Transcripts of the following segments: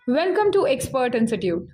Welcome to expert institute.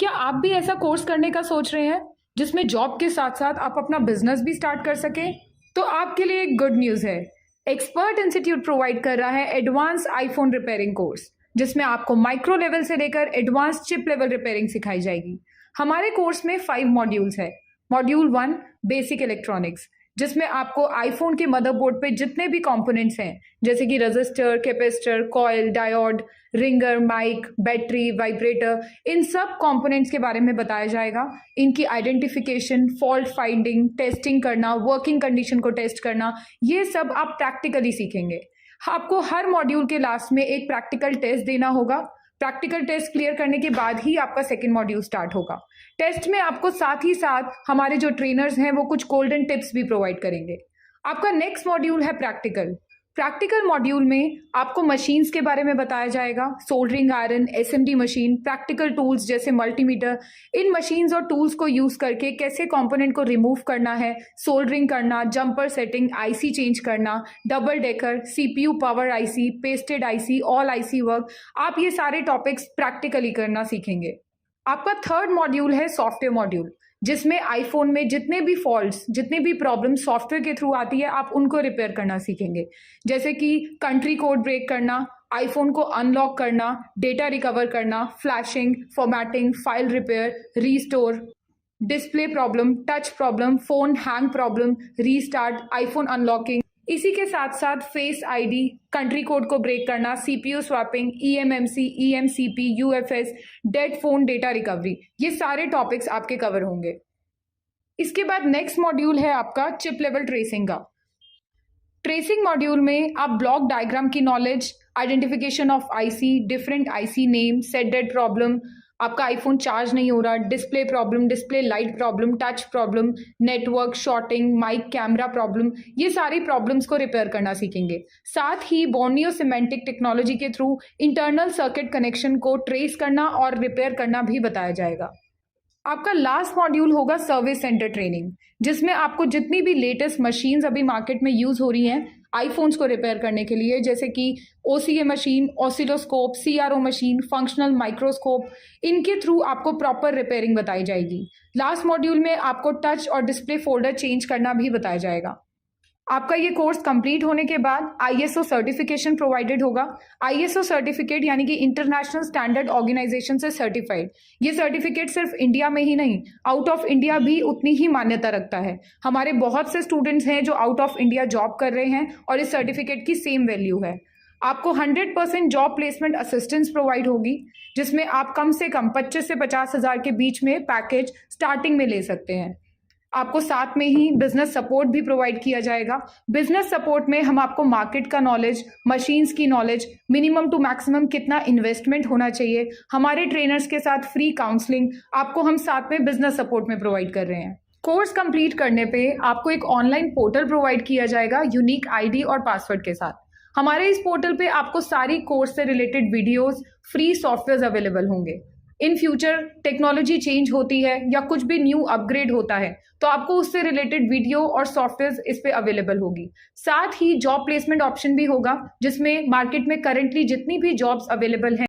क्या आप भी ऐसा कोर्स करने का सोच रहे हैं जिसमें जॉब के साथ साथ आप अपना बिजनेस भी स्टार्ट कर सकें? तो आपके लिए एक गुड न्यूज़ है। एक्सपर्ट इंस्टीट्यूट प्रोवाइड कर रहा है एडवांस आईफोन रिपेयरिंग कोर्स, जिसमें आपको माइक्रो लेवल से लेकर एडवांस चिप लेवल रिपेयरिंग सिखाई जाएगी। हमारे कोर्स में 5 मॉड्यूल्स है। मॉड्यूल 1 बेसिक इलेक्ट्रॉनिक्स, जिसमें आपको आईफोन के मदरबोर्ड पे जितने भी कंपोनेंट्स हैं, जैसे कि register, capacitor, coil, diode, ringer, mic, battery, vibrator, इन सब कंपोनेंट्स के बारे में बताया जाएगा। इनकी आइडेंटिफिकेशन, फॉल्ट फाइंडिंग, टेस्टिंग करना, वर्किंग कंडीशन को टेस्ट करना, ये सब आप प्रैक्टिकली सीखेंगे। आपको हर मॉड्यूल के लास्ट में एक प्रैक्टिकल टेस्ट देना होगा। प्रैक्टिकल टेस्ट क्लियर करने के बाद ही आपका सेकेंड मॉड्यूल स्टार्ट होगा। टेस्ट में आपको साथ ही साथ हमारे जो ट्रेनर्स हैं वो कुछ गोल्डन टिप्स भी प्रोवाइड करेंगे। आपका नेक्स्ट मॉड्यूल है प्रैक्टिकल। प्रैक्टिकल मॉड्यूल में आपको मशीन्स के बारे में बताया जाएगा, soldering iron, SMD machine, practical tools जैसे मल्टीमीटर। इन मशीन्स और टूल्स को यूज करके कैसे कंपोनेंट को रिमूव करना है, सोल्डरिंग करना, जंपर सेटिंग, आईसी चेंज करना, double decker, CPU power IC, pasted IC, all IC work, आप ये सारे टॉपिक्स प्रैक्टिकली करना सीखेंगे। आपका थर्ड मॉड्यूल है सॉफ्टवेयर मॉड्यूल, जिसमें आईफोन में जितने भी फॉल्ट्स, जितने भी प्रॉब्लम सॉफ्टवेयर के थ्रू आती है, आप उनको रिपेयर करना सीखेंगे। जैसे कि कंट्री कोड ब्रेक करना, आईफोन को अनलॉक करना, डेटा रिकवर करना, flashing, formatting, file repair, restore, display problem, touch problem, phone hang problem, restart, iPhone unlocking. इसी के साथ साथ फेस आईडी, कंट्री कोड को ब्रेक करना, CPU swapping, eMMC, eMCP, UFS, dead phone data recovery, ये सारे topics आपके कवर होंगे। इसके बाद नेक्स्ट मॉड्यूल है आपका चिप लेवल ट्रेसिंग का। ट्रेसिंग मॉड्यूल में आप ब्लॉक डायग्राम की knowledge, identification of IC, different IC name, set dead problem, आपका आईफोन चार्ज नहीं हो रहा, display problem, display light problem, touch problem, network shorting, mic camera problem, ये सारी प्रॉब्लम्स को रिपेयर करना सीखेंगे। साथ ही बोर्नियो सिमेंटिक टेक्नोलॉजी के थ्रू इंटरनल सर्किट कनेक्शन को ट्रेस करना और रिपेयर करना भी बताया जाएगा। आपका लास्ट मॉड्यूल होगा सर्विस सेंटर ट्रेनिंग, जिसमें आपको जितनी भी लेटेस्ट मशीन्स अभी मार्केट में यूज हो रही हैं आईफोन्स को रिपेयर करने के लिए, जैसे कि OCA machine, oscilloscope, CRO machine, functional microscope, इनके थ्रू आपको प्रॉपर रिपेयरिंग बताई जाएगी। लास्ट मॉड्यूल में आपको टच और डिस्प्ले फोल्डर चेंज करना भी बताया जाएगा। आपका ये कोर्स कंप्लीट होने के बाद आईएसओ सर्टिफिकेशन प्रोवाइडेड होगा। आईएसओ सर्टिफिकेट यानी कि इंटरनेशनल स्टैंडर्ड ऑर्गेनाइजेशन से सर्टिफाइड। ये सर्टिफिकेट सिर्फ इंडिया में ही नहीं, आउट ऑफ इंडिया भी उतनी ही मान्यता रखता है। हमारे बहुत से स्टूडेंट्स हैं जो आउट ऑफ इंडिया जॉब कर रहे हैं और इस सर्टिफिकेट की सेम वैल्यू है। आपको 100% जॉब प्लेसमेंट असिस्टेंस प्रोवाइड होगी, जिसमें आप कम से कम 25 से 50 हज़ार के बीच में पैकेज स्टार्टिंग में ले सकते हैं। आपको साथ में ही बिजनेस सपोर्ट भी प्रोवाइड किया जाएगा। बिजनेस सपोर्ट में हम आपको मार्केट का नॉलेज, मशीन्स की नॉलेज, मिनिमम टू मैक्सिमम कितना इन्वेस्टमेंट होना चाहिए, हमारे ट्रेनर्स के साथ फ्री काउंसलिंग आपको हम साथ में बिजनेस सपोर्ट में प्रोवाइड कर रहे हैं। कोर्स कंप्लीट करने पे आपको एक ऑनलाइन पोर्टल प्रोवाइड किया जाएगा यूनिक आईडी और पासवर्ड के साथ। हमारे इस पोर्टल पे आपको सारी कोर्स से related videos, free software available होंगे। इन फ्यूचर टेक्नोलॉजी चेंज होती है या कुछ भी न्यू अपग्रेड होता है तो आपको उससे रिलेटेड वीडियो और सॉफ्टवेयर इस पे अवेलेबल होगी। साथ ही जॉब प्लेसमेंट ऑप्शन भी होगा, जिसमें मार्केट में करंटली जितनी भी जॉब्स अवेलेबल हैं